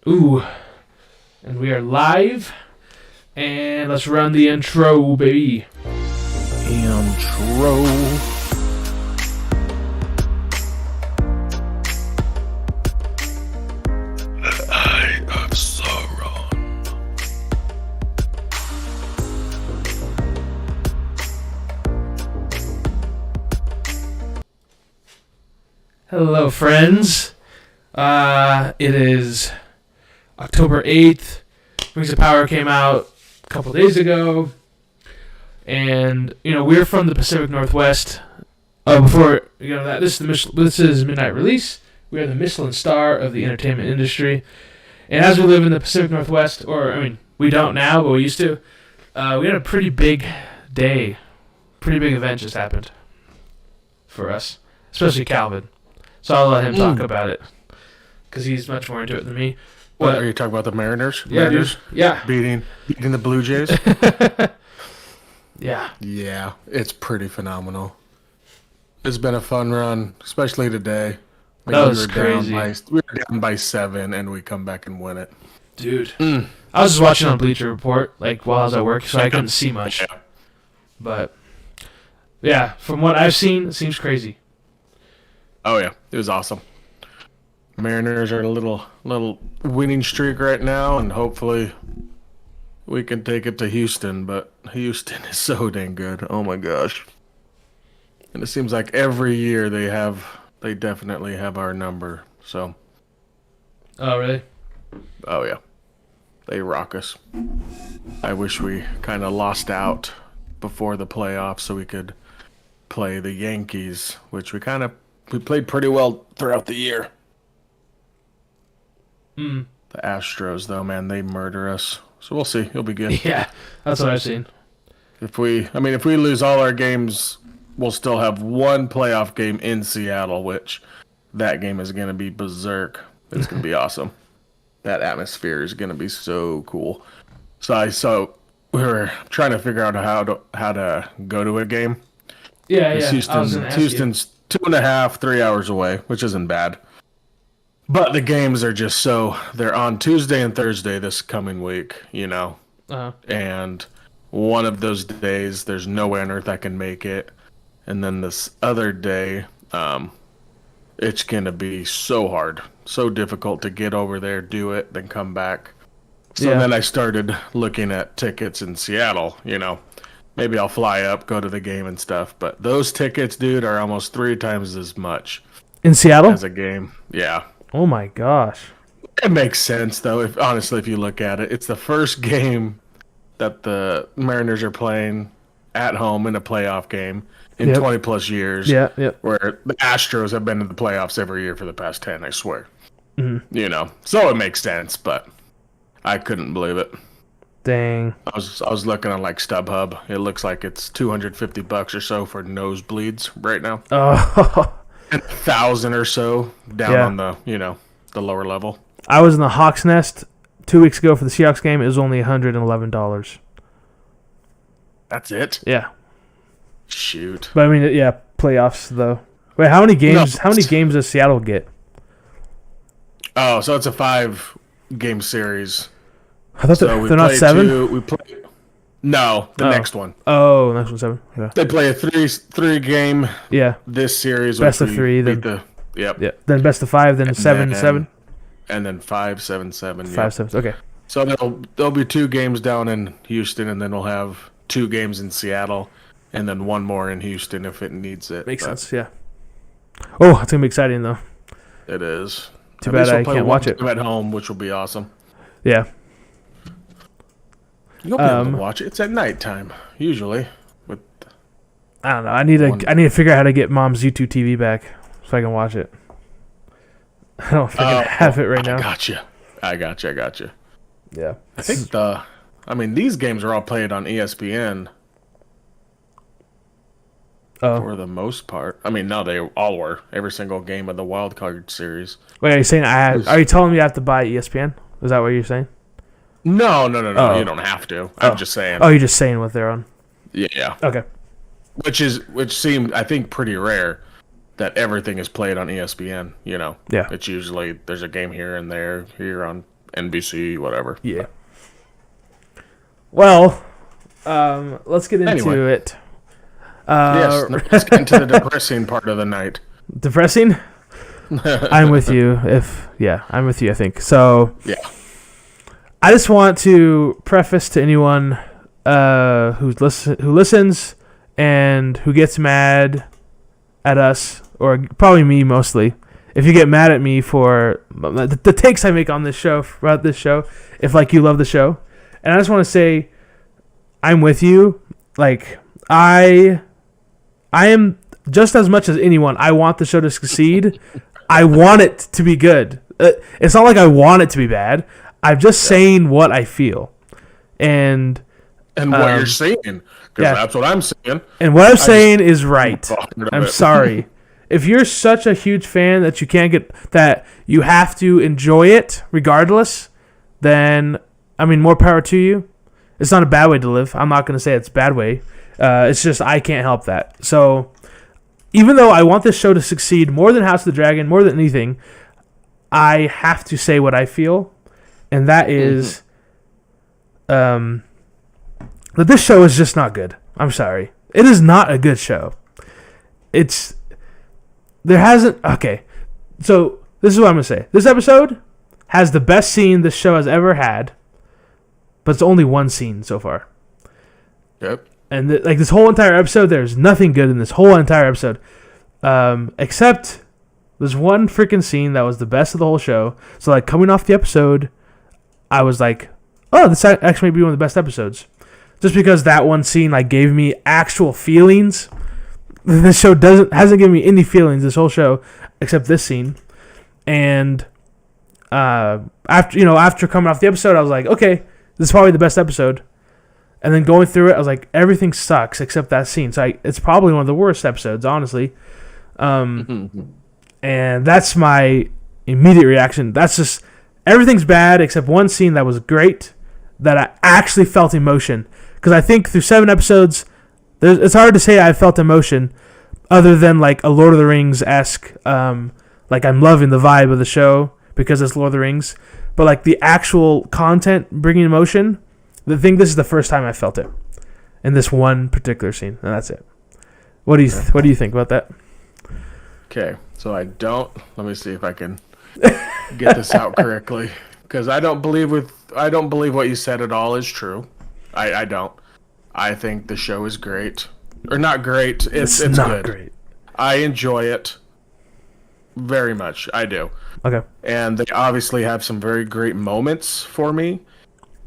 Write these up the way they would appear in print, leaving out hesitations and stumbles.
Ooh, and we are live, and let's run the intro, baby. Intro. The Eye of Sauron. Hello, friends. It is October 8th. Rings of Power came out a couple days ago. And, we're from the Pacific Northwest. Before, this is midnight release. We are the Michelin Star of the entertainment industry. And as we live in the Pacific Northwest, we don't now, but we used to, we had a pretty big day. Pretty big event just happened for us, especially Calvin. So I'll let him talk about it because he's much more into it than me. What are you talking about? The Mariners? Yeah, Mariners? dude. Yeah. Beating the Blue Jays? Yeah. Yeah, it's pretty phenomenal. It's been a fun run, especially today. That was crazy. We were down by 7, and we come back and win it. Dude. I was just watching on Bleacher Report while I was at work, so I couldn't see much. Yeah. But, yeah, from what I've seen, it seems crazy. Oh, yeah. It was awesome. Mariners are in a little winning streak right now, and hopefully we can take it to Houston, but Houston is so dang good. Oh, my gosh. And it seems like every year they definitely have our number, so. Oh, really? Oh, yeah. They rock us. I wish we kind of lost out before the playoffs so we could play the Yankees, which we played pretty well throughout the year. The Astros, though, man, they murder us. So we'll see. It'll be good. Yeah, that's what I've seen. If we lose all our games, we'll still have one playoff game in Seattle, which that game is going to be berserk. It's going to be awesome. That atmosphere is going to be so cool. So we were trying to figure out how to go to a game. Yeah. Houston's 2.5, 3 hours away, which isn't bad. But the games are just they're on Tuesday and Thursday this coming week, Uh-huh. And one of those days, there's no way on earth I can make it. And then this other day, it's going to be so hard, so difficult to get over there, do it, then come back. So then I started looking at tickets in Seattle, Maybe I'll fly up, go to the game and stuff. But those tickets, dude, are almost 3 times as much. In Seattle? As a game. Yeah. Oh, my gosh. It makes sense, though, if you look at it. It's the first game that the Mariners are playing at home in a playoff game in 20-plus years. Yeah. Where the Astros have been in the playoffs every year for the past 10, I swear. Mm-hmm. So it makes sense, but I couldn't believe it. Dang. I was looking on StubHub. It looks like it's $250 or so for nosebleeds right now. Oh. And 1,000 or so down on the lower level. I was in the Hawks Nest 2 weeks ago for the Seahawks game. It was only $111. That's it? Yeah. Shoot. But playoffs though. Wait, how many games? How many games does Seattle get? Oh, so it's a 5-game series. I thought they're not 7. No, the next one. Oh, next one 7. Yeah. They play a three game. Yeah. This series. Best of 3. Then Yep. Yeah. Then best of 5. Then 7-7. And then 5-7-7. 5-7. Okay. So there'll be 2 games down in Houston, and then we'll have 2 games in Seattle, and then 1 more in Houston if it needs it. Makes sense. Yeah. Oh, it's gonna be exciting though. It is. Too bad I can't watch it at home, which will be awesome. Yeah. You'll be able to watch it. It's at nighttime usually. I don't know. I need to figure out how to get Mom's YouTube TV back so I can watch it. I don't think I have it right now. I gotcha. Yeah. I think these games are all played on ESPN. For the most part. No, they all were. Every single game of the wild card series. Wait, are you saying are you telling me I have to buy ESPN? Is that what you're saying? No. You don't have to. I'm just saying. Oh, you're just saying what they're on. Yeah. Okay. Which seemed, I think, pretty rare that everything is played on ESPN. Yeah. It's usually there's a game here and there here on NBC, whatever. Yeah. Well, let's get into it. Yes, let's get into the depressing part of the night. Depressing? I'm with you. I'm with you, I think. So, yeah. I just want to preface to anyone who listens and who gets mad at us, or probably me mostly. If you get mad at me for the takes I make on this show, throughout this show, if like you love the show, and I just want to say, I'm with you. Like I am just as much as anyone. I want the show to succeed. I want it to be good. It's not like I want it to be bad. I'm just saying what I feel, and what you're saying, because that's what I'm saying. And what I'm saying is right. I'm sorry. If you're such a huge fan that you can't get that, you have to enjoy it regardless, then I mean, more power to you. It's not a bad way to live. I'm not going to say it's a bad way. It's just I can't help that. So even though I want this show to succeed more than House of the Dragon, more than anything, I have to say what I feel. And that is that this show is just not good. I'm sorry. It is not a good show. Okay. So this is what I'm going to say. This episode has the best scene this show has ever had, but it's only one scene so far. Yep. And this whole entire episode, there's nothing good in this whole entire episode. Except there's one freaking scene that was the best of the whole show. So like coming off the episode, I was like, oh, this actually might be one of the best episodes. Just because that one scene like gave me actual feelings. This show hasn't given me any feelings this whole show except this scene. And after coming off the episode, I was like, okay, this is probably the best episode. And then going through it, I was like, everything sucks except that scene. So it's probably one of the worst episodes, honestly. And that's my immediate reaction. That's just everything's bad except one scene that was great, that I actually felt emotion. Because I think through 7 episodes, it's hard to say I felt emotion other than like a Lord of the Rings-esque, like I'm loving the vibe of the show because it's Lord of the Rings. But like the actual content bringing emotion, I think this is the first time I felt it in this one particular scene, and that's it. What do you think about that? Okay, so let me see if I can get this out correctly, because I don't believe what you said at all is true. I don't. I think the show is great, or not great. It's not good. Great. I enjoy it very much. I do. Okay. And they obviously have some very great moments for me.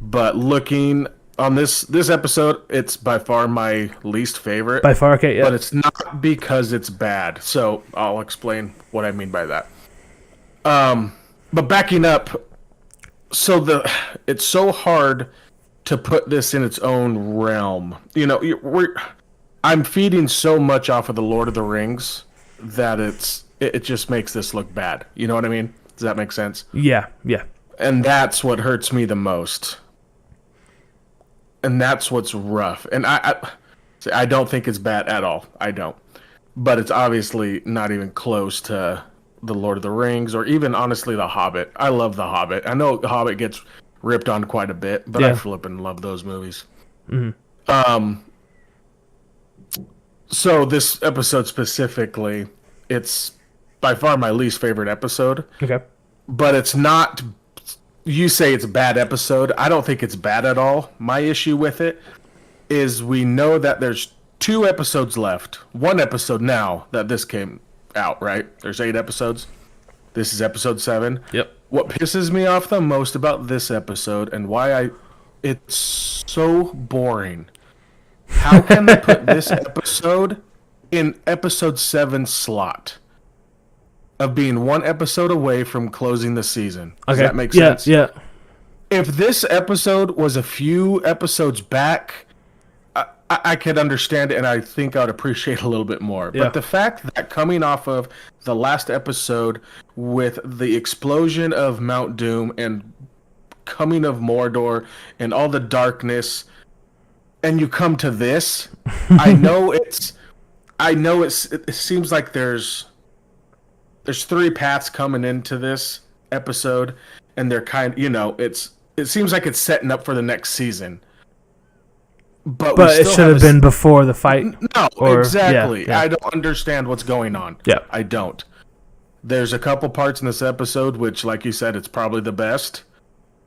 But looking on this episode, it's by far my least favorite. By far, okay, yeah. But it's not because it's bad. So I'll explain what I mean by that. But backing up, so it's so hard to put this in its own realm. You know, I'm feeding so much off of the Lord of the Rings that it just makes this look bad. You know what I mean? Does that make sense? Yeah. And that's what hurts me the most. And that's what's rough. And I don't think it's bad at all. I don't. But it's obviously not even close to The Lord of the Rings or even, honestly, The Hobbit. I love The Hobbit. I know The Hobbit gets ripped on quite a bit, but I flippin' love those movies. Mm-hmm. So this episode specifically, it's by far my least favorite episode. Okay. But it's not... You say it's a bad episode. I don't think it's bad at all. My issue with it is we know that there's 2 episodes left. 1 episode now that this came out, right? There's 8 episodes. This is episode 7. Yep. What pisses me off the most about this episode and why it's so boring. How can they put this episode in episode 7 slot? Of being 1 episode away from closing the season. Does that make sense? Yeah. If this episode was a few episodes back, I could understand it, and I think I'd appreciate a little bit more. Yeah. But the fact that coming off of the last episode with the explosion of Mount Doom and coming of Mordor and all the darkness, and you come to this, it seems like there's 3 paths coming into this episode, and they're it seems like it's setting up for the next season. But it should have been before the fight. No, exactly. Yeah. I don't understand what's going on. Yeah. I don't. There's a couple parts in this episode which, like you said, it's probably the best.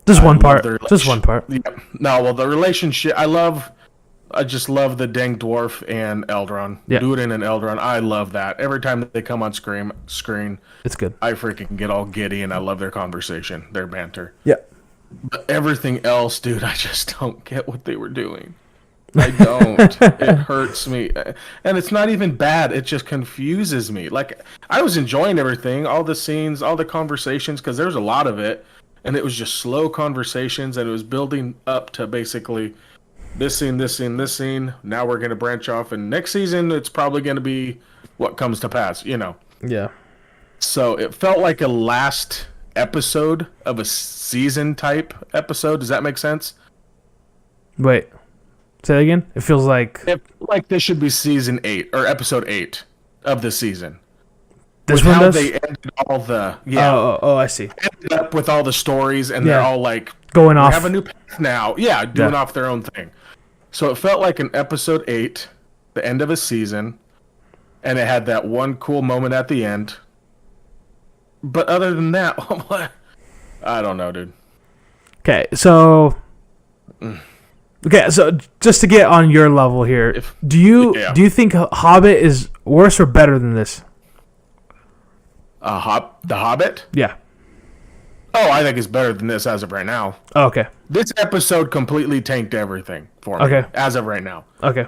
Just one part. Just one part. Yeah. No, well, the relationship, I just love the dang dwarf and Eldron. Yeah. Durin and Eldron, I love that. Every time that they come on screen, it's good. I freaking get all giddy, and I love their conversation, their banter. Yeah. But everything else, dude, I just don't get what they were doing. I don't. It hurts me. And it's not even bad. It just confuses me. Like, I was enjoying everything, all the scenes, all the conversations, because there's a lot of it. And it was just slow conversations, and it was building up to basically this scene, this scene, this scene. Now we're going to branch off, and next season it's probably going to be what comes to pass, Yeah. So it felt like a last episode of a season type episode. Does that make sense? Wait. Say that again? It feels like this should be season 8 or episode 8 of the season. This with one how does? they ended all the Oh, I see. ended up with all the stories, and they're all like going off. We have a new path now. Yeah, doing off their own thing. So it felt like an episode 8, the end of a season, and it had that one cool moment at the end. But other than that, I don't know, dude. Okay, so just to get on your level here, do you think Hobbit is worse or better than this? The Hobbit? Yeah. Oh, I think it's better than this as of right now. Oh, okay. This episode completely tanked everything for me. Okay. As of right now. Okay.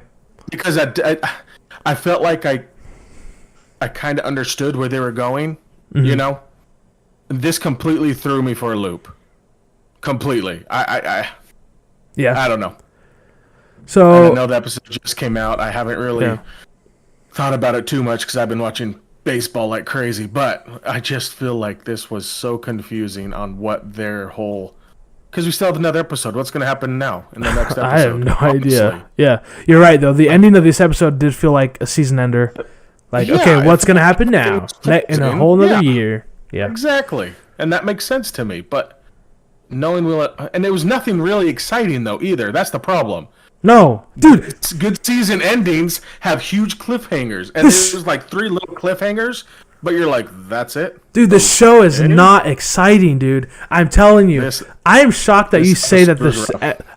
Because I felt like I kind of understood where they were going, This completely threw me for a loop. Completely. I don't know. So I know the episode just came out. I haven't really thought about it too much because I've been watching baseball like crazy, but I just feel like this was so confusing on what their whole... Because we still have another episode. What's going to happen now in the next episode? I have no idea. Yeah, you're right, though. The ending of this episode did feel like a season ender. Like, okay, what's going to happen now? In a whole other year. Yeah. Exactly. And that makes sense to me, but knowing and there was nothing really exciting, though, either. That's the problem. No, dude. Good season endings have huge cliffhangers, and there's like 3 little cliffhangers, but you're like, that's it? Dude, the show is not exciting, dude. I'm telling you. I am shocked that you say that this...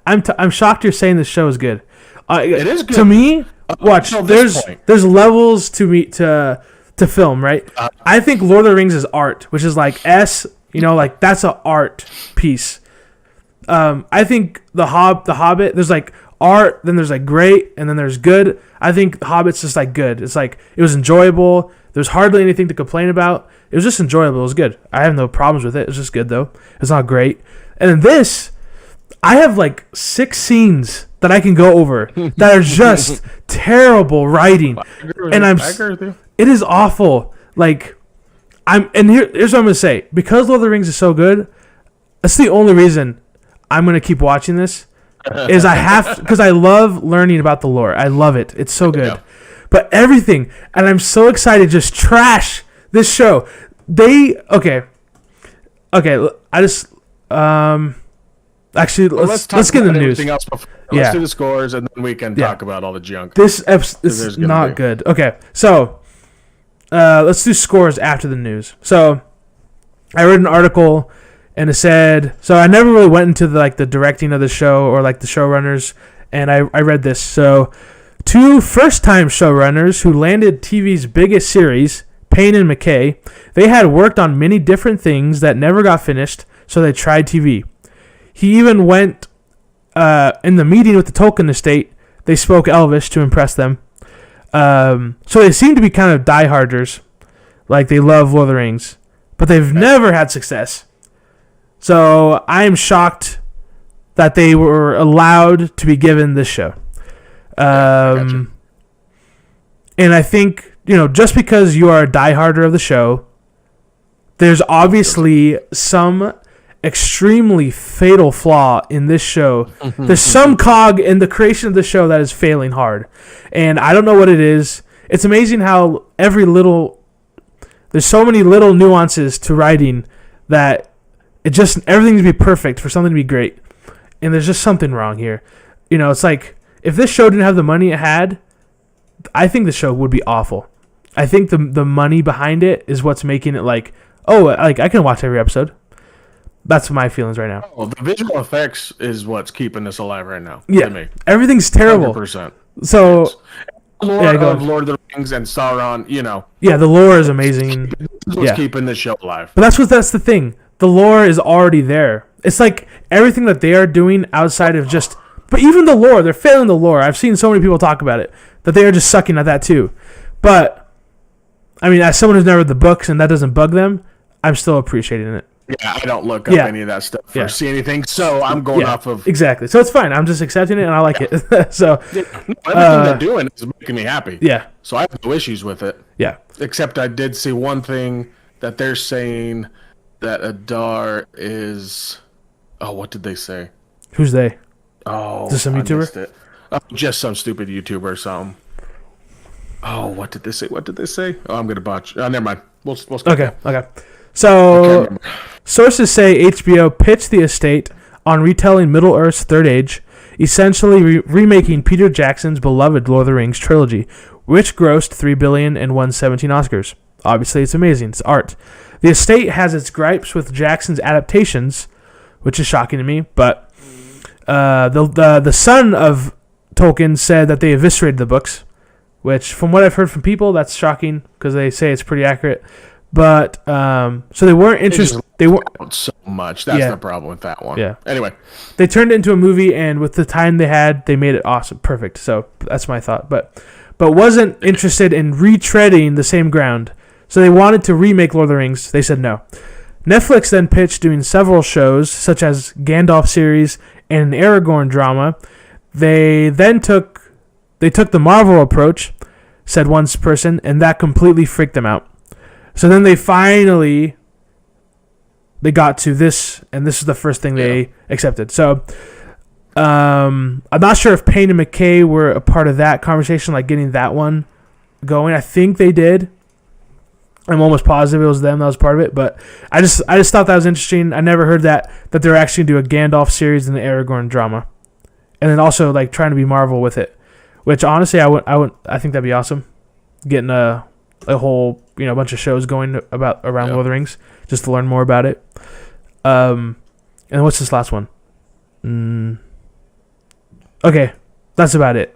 I'm shocked you're saying this show is good. It is good. To me, watch, there's levels to film, right? I think Lord of the Rings is art, which is like like that's an art piece. I think the Hobbit, there's like art, then there's like great, and then there's good. I think the Hobbit's just like good. It's like it was enjoyable. There's hardly anything to complain about. It was just enjoyable. It was good. I have no problems with it. It's just good though. It's not great. And then this, I have like 6 scenes that I can go over that are just terrible writing, it is awful. Like here's what I'm gonna say. Because Lord of the Rings is so good, that's the only reason I'm gonna keep watching this. Is I have because I love learning about the lore. I love it. It's so good. Yeah. But everything, and I'm so excited to just trash this show. Okay. I just actually let's get the news. Let's do the scores, and then we can talk about all the junk. This is not good. Okay, so let's do scores after the news. So I read an article. And it said, so I never really went into the directing of the show or like the showrunners, and I read this. So 2 first-time showrunners who landed TV's biggest series, Payne and McKay, they had worked on many different things that never got finished, so they tried TV. He even went in the meeting with the Tolkien estate, they spoke Elvish to impress them. So they seem to be kind of dieharders, like they love Lord of the Rings, but they've never had success. So I am shocked that they were allowed to be given this show. Gotcha. And I think, just because you are a dieharder of the show, there's obviously some extremely fatal flaw in this show. There's some cog in the creation of the show that is failing hard. And I don't know what it is. It's amazing how there's so many little nuances to writing that It just everything to be perfect for something to be great, and there's just something wrong here. It's like if this show didn't have the money it had, I think the show would be awful. I think the money behind it is what's making it like, I can watch every episode. That's my feelings right now. Oh, the visual effects is what's keeping this alive right now. Yeah, to me. Everything's terrible. 100%. So, Lord of Lord of the Rings and Sauron, Yeah, the lore is amazing. This is what's keeping this show alive. But that's the thing. The lore is already there. It's like everything that they are doing outside of just... But even the lore, they're failing the lore. I've seen so many people talk about it, that they are just sucking at that too. But, I mean, as someone who's never read the books and that doesn't bug them, I'm still appreciating it. Yeah, I don't look up any of that stuff or see anything, so I'm going off of... Exactly. So it's fine. I'm just accepting it, and I like it. So everything they're doing is making me happy. Yeah. So I have no issues with it. Yeah. Except I did see one thing that they're saying that Adar is... Oh, what did they say? Who's they? Oh, is this some YouTuber? Just some stupid YouTuber or something. Oh, what did they say? Oh, I'm going to botch. Never mind. We'll Okay. So, sources say HBO pitched the estate on retelling Middle-earth's Third Age, essentially remaking Peter Jackson's beloved Lord of the Rings trilogy, which grossed $3 billion and won 17 Oscars. Obviously, it's amazing. It's art. The estate has its gripes with Jackson's adaptations, which is shocking to me, but the son of Tolkien said that they eviscerated the books, which, from what I've heard from people, that's shocking because they say it's pretty accurate. But so they weren't interested. They weren't so much. That's the problem with that one. Yeah. Anyway, they turned it into a movie, and with the time they had, they made it awesome, perfect. So that's my thought. But wasn't interested in retreading the same ground. So they wanted to remake Lord of the Rings. They said no. Netflix then pitched doing several shows, such as Gandalf series and an Aragorn drama. They took the Marvel approach, said one person, and that completely freaked them out. So then they got to this, and this is the first thing they accepted. So I'm not sure if Payne and McKay were a part of that conversation, like getting that one going. I think they did. I'm almost positive it was them that was part of it, but I just thought that was interesting. I never heard that they were actually going to do a Gandalf series and the Aragorn drama, and then also like trying to be Marvel with it, which honestly I think that'd be awesome, getting a whole bunch of shows going around Lord of the Rings just to learn more about it. And what's this last one? Okay, that's about it.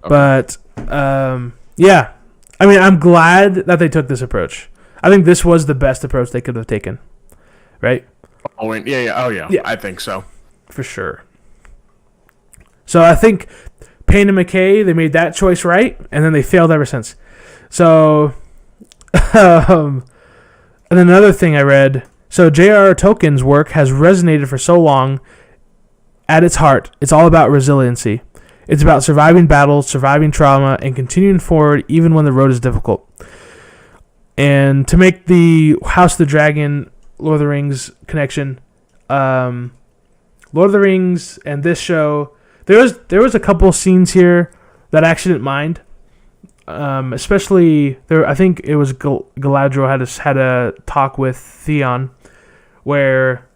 Okay. But yeah, I mean, I'm glad that they took this approach. I think this was the best approach they could have taken, right? Oh yeah. I think so for sure. So I think Payne and McKay, they made that choice right, and then they failed ever since. So, and then another thing I read, so J.R.R. Tolkien's work has resonated for so long. At its heart, it's all about resiliency. It's about surviving battles, surviving trauma, and continuing forward even when the road is difficult. And to make the House of the Dragon, Lord of the Rings connection, Lord of the Rings and this show, there was a couple scenes here that I actually didn't mind. Especially there, I think it was Galadriel had a talk with Theon, where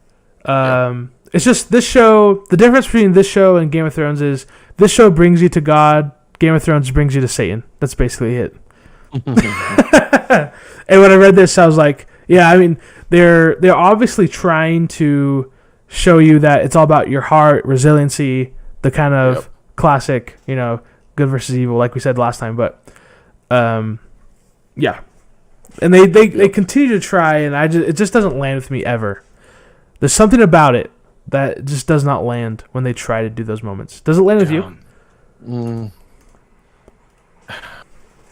it's just this show. The difference between this show and Game of Thrones is this show brings you to God. Game of Thrones brings you to Satan. That's basically it. And when I read this, I was like, yeah, I mean, they're obviously trying to show you that it's all about your heart, resiliency, the kind of classic, good versus evil, like we said last time, but. Yeah, and they continue to try, and it just doesn't land with me ever. There's something about it that just does not land when they try to do those moments. Does it land with you?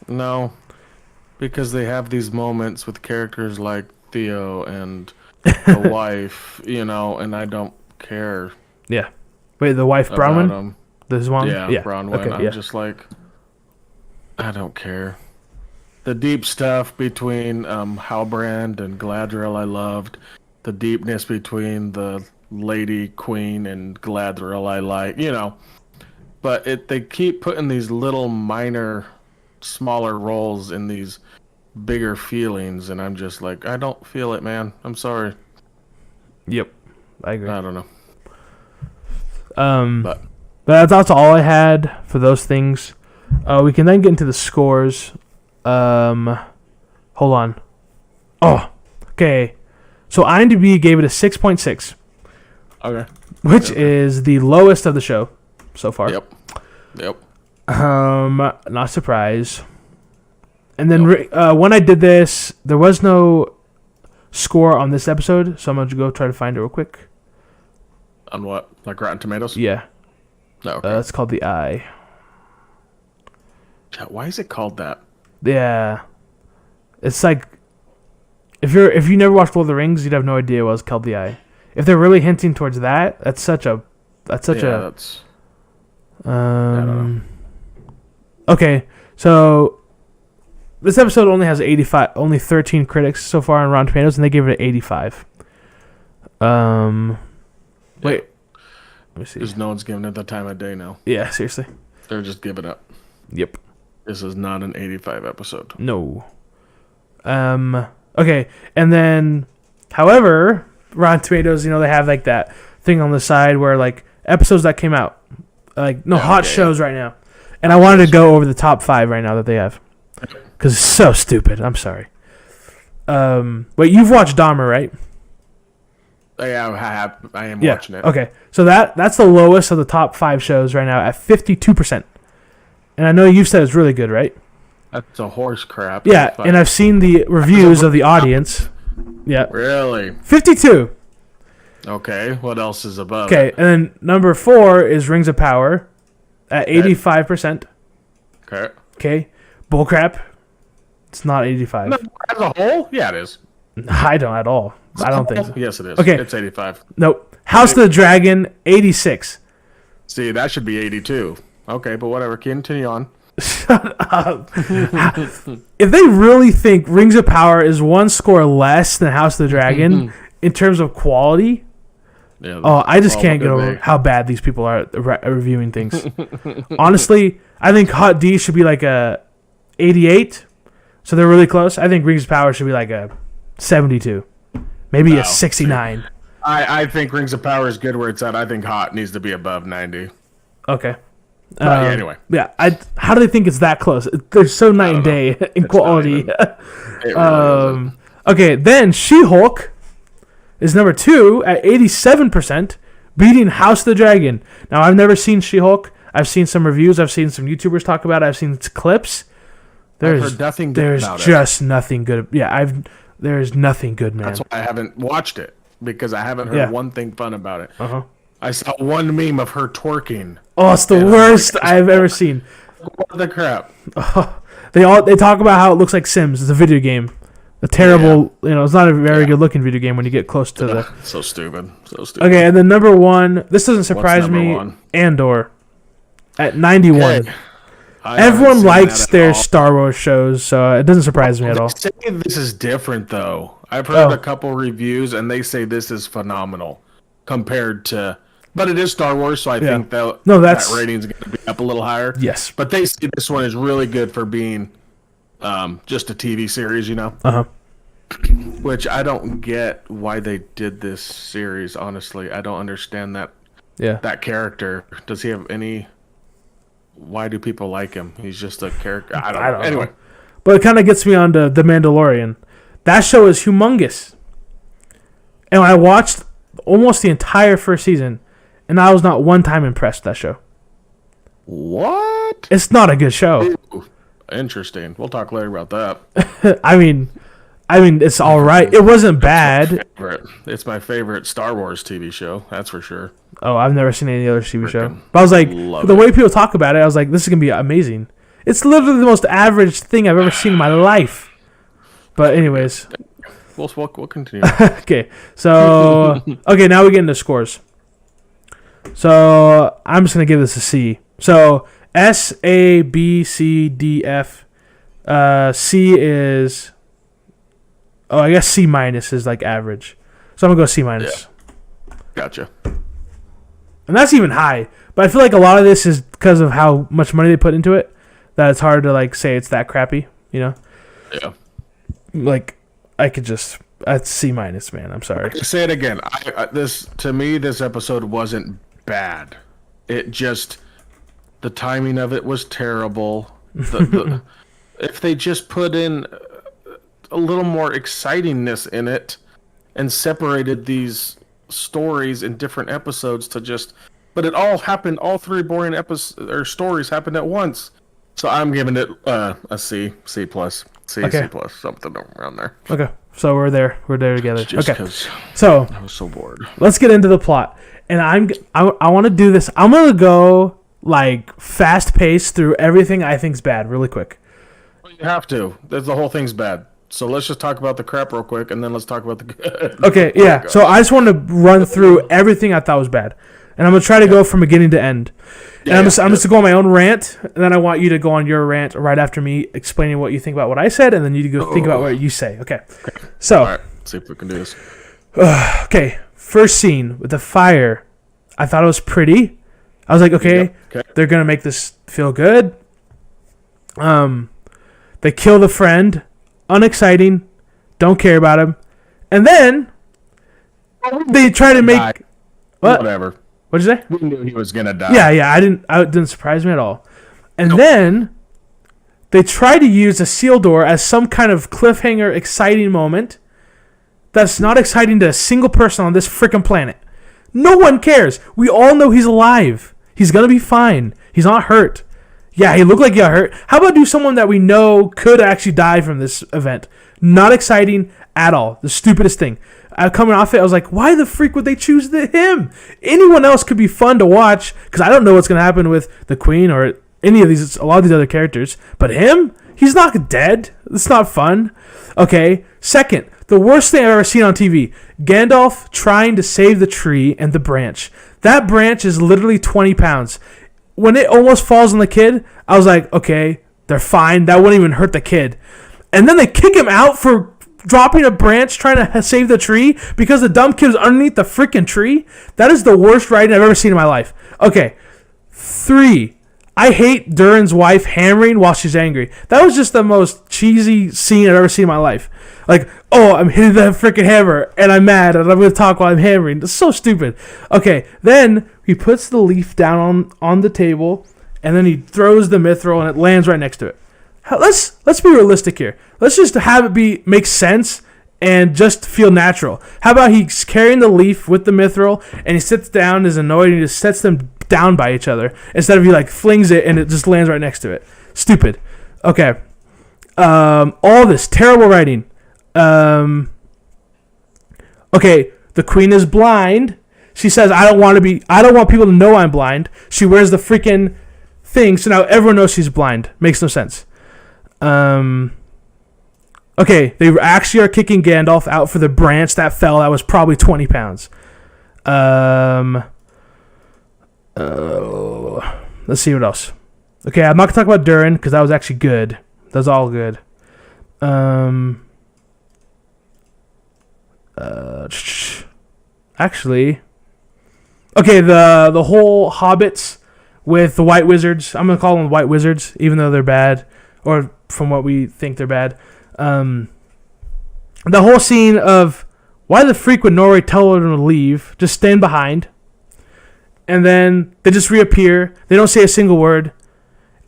No, because they have these moments with characters like Theo and the wife, and I don't care. Yeah. Wait, the wife Bronwyn? This one? Yeah, Bronwyn. Okay, I'm just like, I don't care. The deep stuff between Halbrand and Galadriel I loved. The deepness between the Lady Queen and Galadriel I like, But they keep putting these little minor, smaller roles in these bigger feelings, and I'm just like, I don't feel it, man. I'm sorry. Yep, I agree. I don't know. But that's all I had for those things. We can then get into the scores. Hold on. Oh, okay. So IMDb gave it a 6.6. Okay. Which is the lowest of the show so far. Yep. Not surprised. And then when I did this, there was no score on this episode, so I'm going to go try to find it real quick. On what? Like Rotten Tomatoes? Yeah. No. Okay. It's called The Eye. Why is it called that? Yeah. It's like if you never watched Lord of the Rings, you'd have no idea what was called The Eye. If they're really hinting towards that, that's I don't know. Okay, so this episode only has 13 critics so far on Rotten Tomatoes, and they gave it an 85. Wait, let me see. Because no one's giving it the time of day now. Yeah, seriously. They're just giving up. Yep. This is not an 85 episode. No. Okay, and then, however, Rotten Tomatoes, they have like that thing on the side where like episodes that came out, hot shows right now, and I wanted to go over the top 5 right now that they have, because it's so stupid. I'm sorry. Wait, you've watched Dahmer, right? I am watching it. Okay, so that's the lowest of the top 5 shows right now at 52%, and I know you've said it's really good, right? That's a horse crap. Yeah, and I've seen the reviews of the audience. Yeah. Really? 52. Okay, what else is above? Okay, and then number 4 is Rings of Power at 85%. Okay. Okay, bullcrap. It's not 85. No, as a whole? Yeah, it is. I don't at all. I don't think so. Yes, it is. Okay. It's 85. Nope. House of the Dragon, 86. See, that should be 82. Okay, but whatever. Continue on. Shut up. If they really think Rings of Power is one score less than House of the Dragon in terms of quality, I just can't get over how bad these people are at reviewing things. Honestly, I think Hot D should be like a 88, so they're really close. I think Rings of Power should be like a 72, maybe a 69. I think Rings of Power is good where it's at. I think Hot needs to be above 90. Okay. Anyway. Yeah. How do they think it's that close? They're so night and day in quality. Really okay, then She-Hulk is number 2 at 87%, beating House of the Dragon. Now, I've never seen She-Hulk. I've seen some reviews. I've seen some YouTubers talk about it. I've seen clips. I've heard nothing good about it. There's just nothing good. Yeah, there's nothing good, man. That's why I haven't watched it, because I haven't heard one thing fun about it. Uh-huh. I saw one meme of her twerking. Oh, it's the worst I've ever seen. What the crap? They talk about how it looks like Sims. It's a video game. A terrible, it's not a very good looking video game when you get close to the. So stupid. Okay, and then number 1. This doesn't surprise me. One? Andor at 91. Hey, Everyone likes their Star Wars shows, so it doesn't surprise me at all. They say this is different, though. I've heard a couple reviews, and they say this is phenomenal compared to. But it is Star Wars, so I think that rating's going to be up a little higher. Yes. But they say this one is really good for being just a TV series, Uh-huh. Which I don't get why they did this series, honestly. I don't understand that. Yeah. That character. Does he have any... Why do people like him? He's just a character. I don't know. Anyway. But it kind of gets me on to The Mandalorian. That show is humongous. And I watched almost the entire first season, and I was not one time impressed with that show. What? It's not a good show. Ooh, interesting. We'll talk later about that. I mean, it's all right. It wasn't bad. It's my favorite Star Wars TV show. That's for sure. Oh, I've never seen any other TV show. But I was like, the way people talk about it, I was like, this is going to be amazing. It's literally the most average thing I've ever seen in my life. But anyways. We'll continue. Okay. So, now we get into scores. So, I'm just going to give this a C. So, S, A, B, C, D, F. C is... Oh, I guess C minus is like average. So, I'm going to go C minus. Yeah. Gotcha. And that's even high. But I feel like a lot of this is because of how much money they put into it, that it's hard to like say it's that crappy, Yeah. Like, I could just... That's C-, man. I'm sorry. Say it again. To me, this episode wasn't bad. It just, the timing of it was terrible. If they just put in a little more excitingness in it and separated these stories in different episodes but it all happened, all three boring episodes or stories happened at once. So I'm giving it a C+, C+, Okay. C+, something around there. Okay, so we're there together. Just okay, 'cause so I was so bored. let's get into the plot. And I want to do this. I'm gonna go like fast paced through everything I think's bad really quick. You have to. The whole thing's bad. So let's just talk about the crap real quick, and then let's talk about the good. Okay, yeah. So I just want to run through everything I thought was bad, and I'm gonna try to go from beginning to end. And I'm just gonna go on my own rant, and then I want you to go on your rant right after me explaining what you think about what I said, and then you to go think about what you say. Okay. So. All right. Let's see if we can do this. Okay. First scene with the fire. I thought it was pretty. I was like, okay, they're gonna make this feel good. They kill the friend. Unexciting. Don't care about him. And then they try to make what? Whatever. What'd you say? We knew he was gonna die. Yeah. It didn't surprise me at all. And then they try to use a seal door as some kind of cliffhanger, exciting moment. That's not exciting to a single person on this freaking planet. No one cares. We all know he's alive. He's gonna be fine. He's not hurt. Yeah, he looked like he got hurt. How about do someone that we know could actually die from this event? Not exciting at all. The stupidest thing. Coming off it, I was like, why the freak would they choose him? Anyone else could be fun to watch, because I don't know what's going to happen with the Queen or any of these, a lot of these other characters. But him? He's not dead. It's not fun. Okay, second, the worst thing I've ever seen on TV. Gandalf trying to save the tree and the branch. That branch is literally 20 pounds. When it almost falls on the kid, I was like, okay, they're fine. That wouldn't even hurt the kid. And then they kick him out for dropping a branch trying to save the tree because the dumb kid was underneath the freaking tree. That is the worst writing I've ever seen in my life. Okay, 3. I hate Durin's wife hammering while she's angry. That was just the most cheesy scene I've ever seen in my life. Like, oh, I'm hitting the freaking hammer, and I'm mad, and I'm going to talk while I'm hammering. That's so stupid. Okay, then he puts the leaf down on the table, and then he throws the mithril, and it lands right next to it. Let's be realistic here. Let's just have it make sense and just feel natural. How about he's carrying the leaf with the mithril, and he sits down, is annoyed, and he just sets them down by each other instead of he like flings it and it just lands right next to it. Stupid. Okay. All this terrible writing. Okay, the Queen is blind. She says, I don't want people to know I'm blind. She wears the freaking thing, so now everyone knows she's blind. Makes no sense. Okay, they actually are kicking Gandalf out for the branch that fell. That was probably 20 pounds. Let's see what else. Okay, I'm not going to talk about Durin because that was actually good. That was all good. Actually, okay, the whole hobbits with the white wizards. I'm gonna call them white wizards, even though they're bad, or from what we think they're bad. The whole scene of why the freak would Norway tell them to leave, just stand behind, and then they just reappear. They don't say a single word.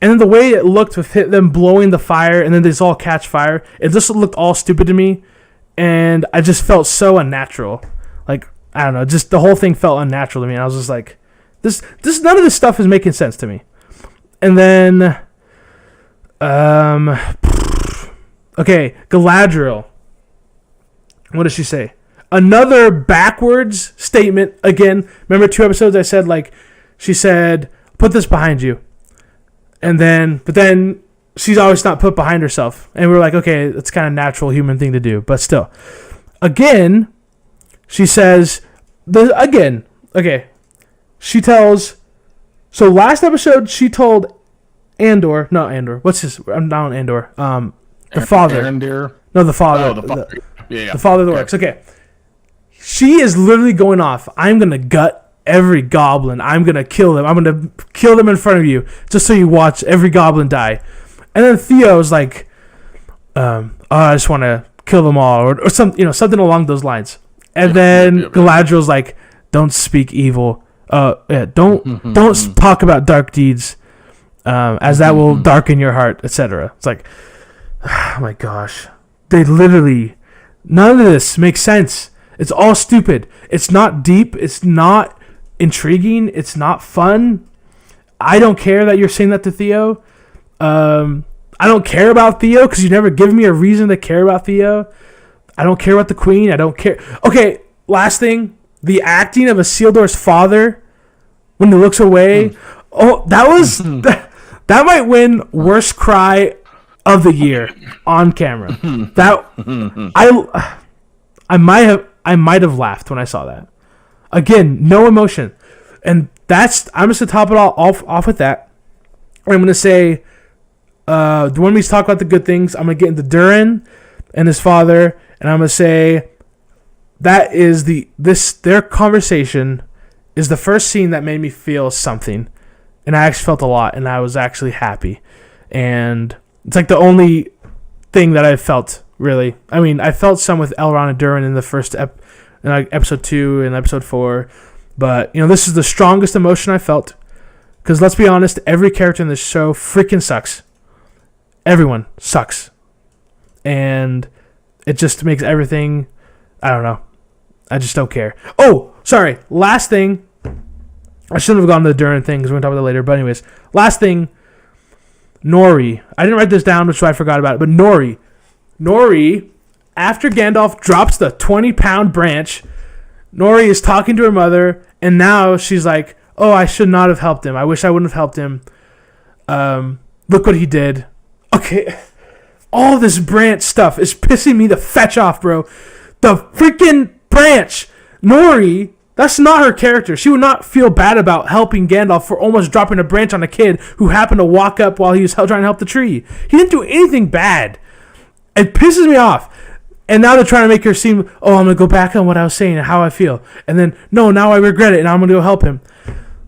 And then the way it looked with them blowing the fire, and then they just all catch fire, it just looked all stupid to me. And I just felt so unnatural. Like, I don't know, just the whole thing felt unnatural to me. And I was just like, this none of this stuff is making sense to me. And then, okay, Galadriel. What does she say? Another backwards statement. Again, remember 2 episodes I said, like, she said, put this behind you. And then, but then she's always not put behind herself. And we're like, okay, that's kind of natural human thing to do. But still. Again, she says, she tells, so last episode she told Andor, what's his, I'm not Andor, the father. Andor? No, the father. Oh, the father. The father of the orcs. Okay. She is literally going off, I'm going to gut every goblin. I'm going to kill them. I'm going to kill them in front of you just so you watch every goblin die. And then Theo's like, I just want to kill them all, or something along those lines. And then Galadriel's like, don't speak evil. Don't talk about dark deeds, as that will darken your heart, etc. It's like, oh my gosh, they literally, none of this makes sense. It's all stupid. It's not deep. It's not intriguing. It's not fun. I don't care that you're saying that to Theo. I don't care about Theo because you never give me a reason to care about Theo. I don't care about the Queen. I don't care. Okay, last thing. The acting of Isildur's father when he looks away. Oh, that was... that might win worst cry of the year on camera. I might have laughed when I saw that. Again, no emotion. And I'm just going to top it all off with that. I'm going to say, when we talk about the good things, I'm going to get into Durin and his father, and I'm going to say that is their conversation is the first scene that made me feel something. And I actually felt a lot, and I was actually happy. And it's like the only thing that I felt, really. I mean, I felt some with Elrond and Durin in the first episode 2 and episode 4. But, this is the strongest emotion I felt. Because let's be honest, every character in this show freaking sucks. Everyone sucks. And it just makes everything, I don't know. I just don't care. Oh, sorry. Last thing. I shouldn't have gone to the Durin thing because we're going to talk about that later. But anyways, last thing. Nori. I didn't write this down, which is why I forgot about it. But Nori, after Gandalf drops the 20-pound branch, Nori is talking to her mother, and now she's like, oh, I should not have helped him. I wish I wouldn't have helped him. Look what he did. Okay, all this branch stuff is pissing me the fetch off, bro. The freaking branch. Nori, that's not her character. She would not feel bad about helping Gandalf for almost dropping a branch on a kid who happened to walk up while he was trying to help the tree. He didn't do anything bad. It pisses me off. And now they're trying to make her seem, oh, I'm going to go back on what I was saying and how I feel. And then, no, now I regret it and I'm going to go help him.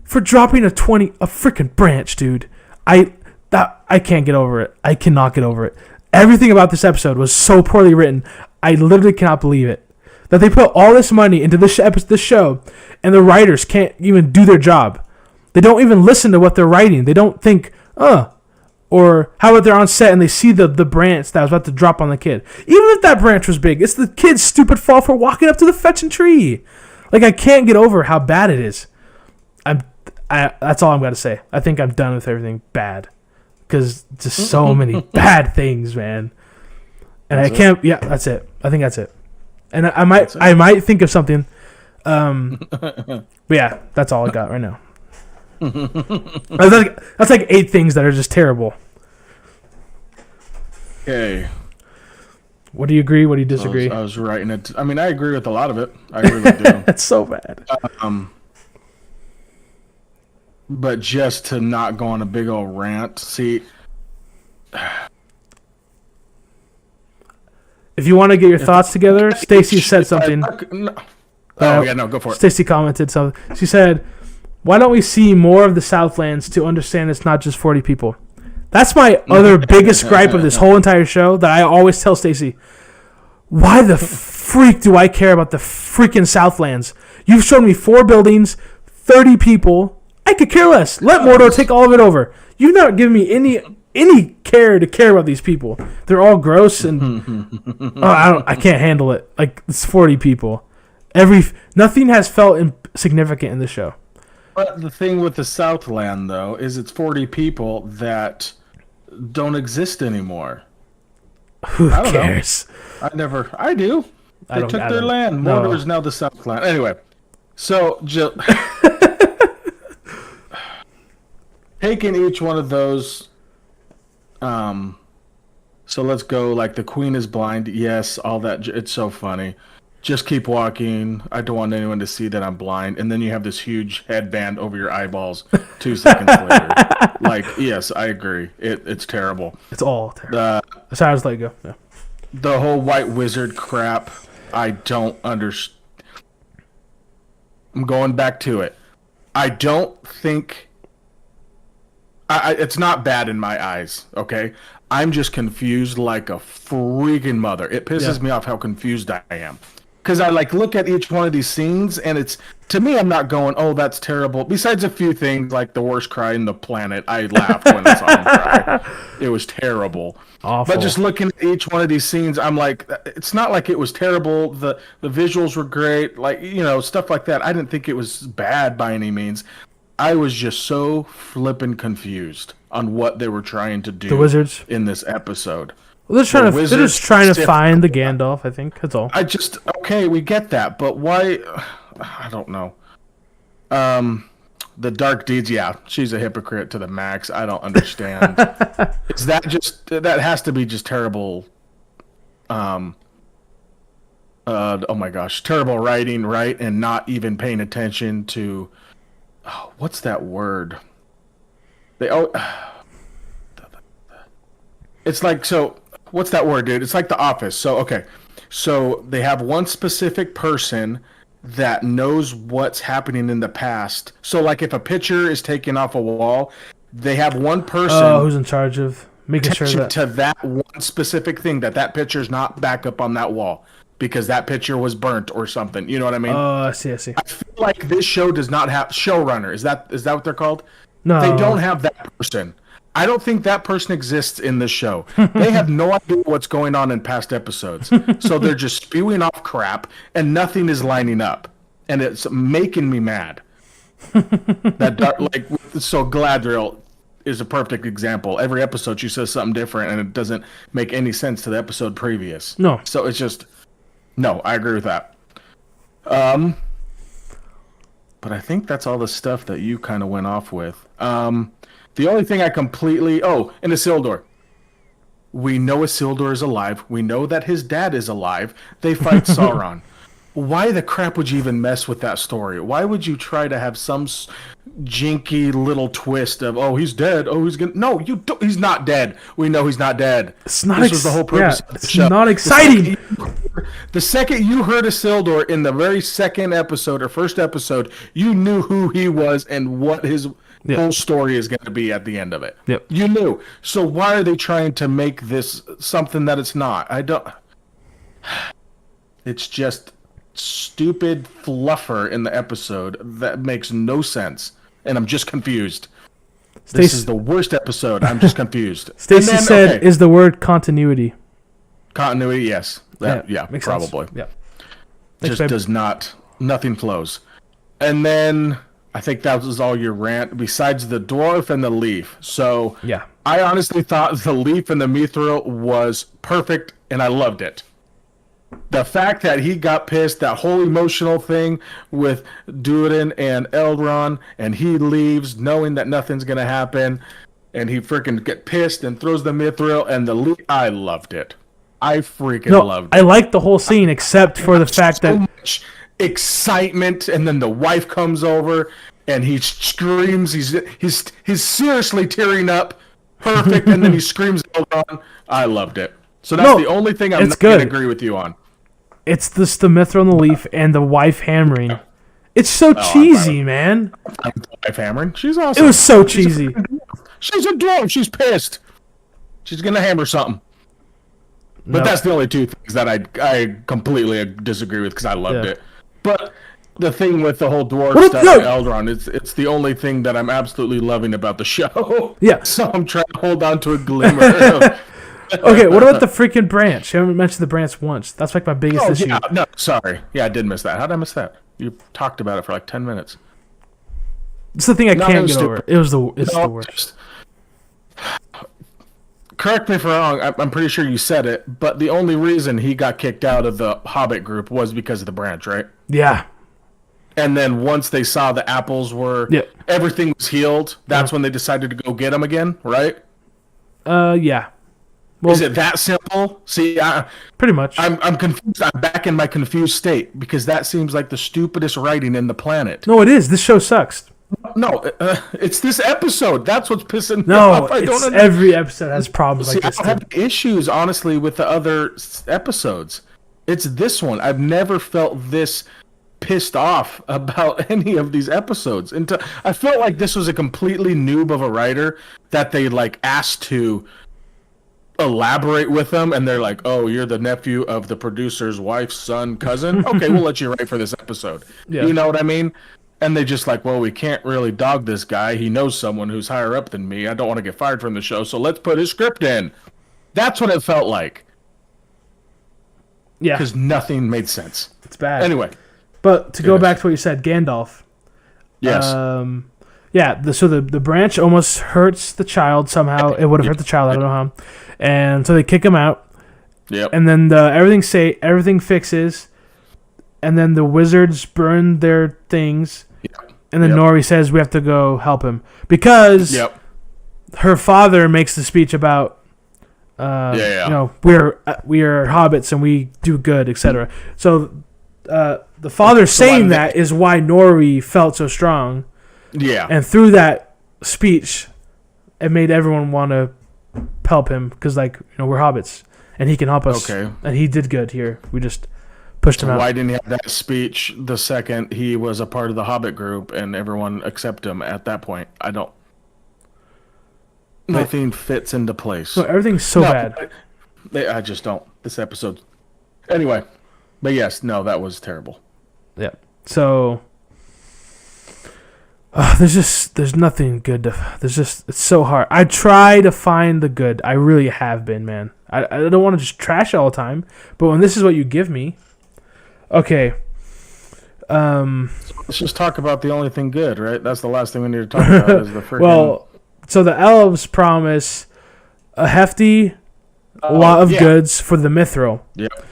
For dropping a freaking branch, dude. I can't get over it. I cannot get over it. Everything about this episode was so poorly written. I literally cannot believe it. That they put all this money into this show, and the writers can't even do their job. They don't even listen to what they're writing. They don't think, or how about they're on set and they see the branch that was about to drop on the kid. Even if that branch was big, it's the kid's stupid fault for walking up to the fetching tree. Like, I can't get over how bad it is. That's all I'm going to say. I think I'm done with everything bad. Because just so many bad things, man. And that's I can't... Yeah, that's it. I think that's it. And I might think of something. But yeah, that's all I got right now. That's like 8 things that are just terrible. Okay. What do you agree? What do you disagree? I was writing it. I mean, I agree with a lot of it. I really do. It's so bad. But just to not go on a big old rant, see... If you want to get your thoughts together, Stacy said something. Go for it. Stacy commented something. She said, why don't we see more of the Southlands to understand it's not just 40 people? That's my other biggest gripe of this whole entire show that I always tell Stacy. Why the freak do I care about the freaking Southlands? You've shown me 4 buildings, 30 people. I could care less. Let Mordor take all of it over. You've not given me any care to care about these people. They're all gross and I can't handle it. Like, it's 40 people. Nothing has felt significant in the show. But the thing with the Southland, though, is it's 40 people that don't exist anymore. Who cares? I do. They took their land. Mordor is now the Southland. Anyway, so taking each one of those. So let's go. Like, the Queen is blind. Yes, all that. It's so funny. Just keep walking. I don't want anyone to see that I'm blind. And then you have this huge headband over your eyeballs 2 seconds later. Like, yes, I agree. It's terrible. It's all terrible. Sorry, I just let you go. Yeah. The whole white wizard crap, I don't understand. I'm going back to it. I It's not bad in my eyes, okay? I'm just confused like a freaking mother. It pisses me off how confused I am. Because I look at each one of these scenes, and it's, to me, I'm not going, oh, that's terrible. Besides a few things like the worst cry in the planet, I laughed when I saw him cry. It was terrible. Awful. But just looking at each one of these scenes, I'm like, it's not like it was terrible. The visuals were great, stuff like that. I didn't think it was bad by any means. I was just so flippin' confused on what they were trying to do. The wizards in this episode. Well, they're just trying to find the Gandalf, I think. That's all. Okay, we get that, but why? I don't know. The Dark Deeds, yeah, she's a hypocrite to the max. I don't understand. Is that has to be just terrible? Oh my gosh, terrible writing, right? And not even paying attention to, what's that word? It's like, so what's that word, dude? It's like The Office. So, okay. So they have one specific person that knows what's happening in the past. So, like, if a picture is taken off a wall, they have one person who's in charge of making sure that to that one specific thing that picture's not back up on that wall because that picture was burnt or something. You know what I mean? Oh, I see. I feel like this show does not have showrunner. Is that what they're called? No, they don't have that person. I don't think that person exists in this show. They have no idea what's going on in past episodes. So they're just spewing off crap and nothing is lining up. And it's making me mad. So Galadriel is a perfect example. Every episode she says something different and it doesn't make any sense to the episode previous. No. So it's just, no, I agree with that. But I think that's all the stuff that you kind of went off with. The only thing I completely... Oh, and Isildur. We know Isildur is alive. We know that his dad is alive. They fight Sauron. Why the crap would you even mess with that story? Why would you try to have some jinky little twist of, oh, he's dead. Oh, he's gonna... No, he's not dead. We know he's not dead. It's not this was the whole purpose of the show. It's not exciting. The second you heard Isildur in the very second episode or first episode, you knew who he was and what his... whole story is going to be at the end of it. Yep. You knew. So why are they trying to make this something that it's not? I don't... It's just stupid fluffer in the episode that makes no sense. And I'm just confused. This is the worst episode. I'm just confused. Stacey said, is the word continuity. Continuity, yes. Yeah, makes probably. Sense. Yeah. Just does not... Nothing flows. And then... I think that was all your rant, besides the dwarf and the leaf. So yeah, I honestly thought the leaf and the mithril was perfect, and I loved it. The fact that he got pissed, that whole emotional thing with Durin and Elrond, and he leaves knowing that nothing's going to happen, and he freaking get pissed and throws the mithril and the leaf. I loved it. I freaking loved it. I liked the whole scene, except for the fact that... much excitement, and then the wife comes over and he screams. He's seriously tearing up. Perfect. And then he screams Elrond. I loved it. So that's the only thing I'm not going to agree with you on. It's the mithril and the leaf and the wife hammering. It's so cheesy, man. Wife hammering. She's awesome. It was so cheesy. She's a dwarf. She's pissed. She's gonna hammer something. But that's the only two things that I completely disagree with because I loved it. But the thing with the whole dwarf stuff with Elrond, it's the only thing that I'm absolutely loving about the show. Yeah. So I'm trying to hold on to a glimmer of... Okay, what about the freaking branch? You haven't mentioned the branch once. That's like my biggest issue. Yeah, no, sorry. Yeah, I did miss that. How did I miss that? You talked about it for like 10 minutes. It's the thing I can't get over. It's the worst. Correct me if I'm wrong. I'm pretty sure you said it, but the only reason he got kicked out of the Hobbit group was because of the branch, right? Yeah. And then once they saw the apples were... everything was healed, that's when they decided to go get them again, right? Yeah. Well, is it that simple? See, pretty much. I'm confused. I'm back in my confused state because that seems like the stupidest writing in the planet. No, it is. This show sucks. No, it's this episode. That's what's pissing me off. No, every episode has problems like this. I don't have issues, honestly, with the other episodes. It's this one. I've never felt this pissed off about any of these episodes. I felt like this was a completely noob of a writer that they like asked to elaborate with them, and they're like, "Oh, you're the nephew of the producer's wife's son, cousin. Okay, we'll let you write for this episode." Yeah. You know what I mean? And they just like, "Well, we can't really dog this guy. He knows someone who's higher up than me. I don't want to get fired from the show, so let's put his script in." That's what it felt like. Yeah. Because nothing made sense. It's bad. Anyway. But to go back to what you said, Gandalf. Yes. So the branch almost hurts the child somehow. It would have hurt the child. I don't know how. And so they kick him out. Yep. And then everything fixes. And then the wizards burn their things. Yep. And then Nori says we have to go help him because her father makes the speech about we are hobbits and we do good, etc. So the father saying that is why Nori felt so strong. Yeah. And through that speech, it made everyone want to help him because, we're hobbits and he can help us. Okay. And he did good here. We just pushed him out. Why didn't he have that speech the second he was a part of the Hobbit group and everyone accept him at that point? I don't. Nothing fits into place. No, everything's so bad. I just don't. This episode. Anyway. But yes, no, that was terrible. Yeah. So there's nothing good. It's so hard. I try to find the good. I really have been, man. I don't want to just trash it all the time. But when this is what you give me, okay. So let's just talk about the only thing good, right? That's the last thing we need to talk about. Is the freaking. Well, so the elves promise a hefty lot of goods for the mithril. Yep.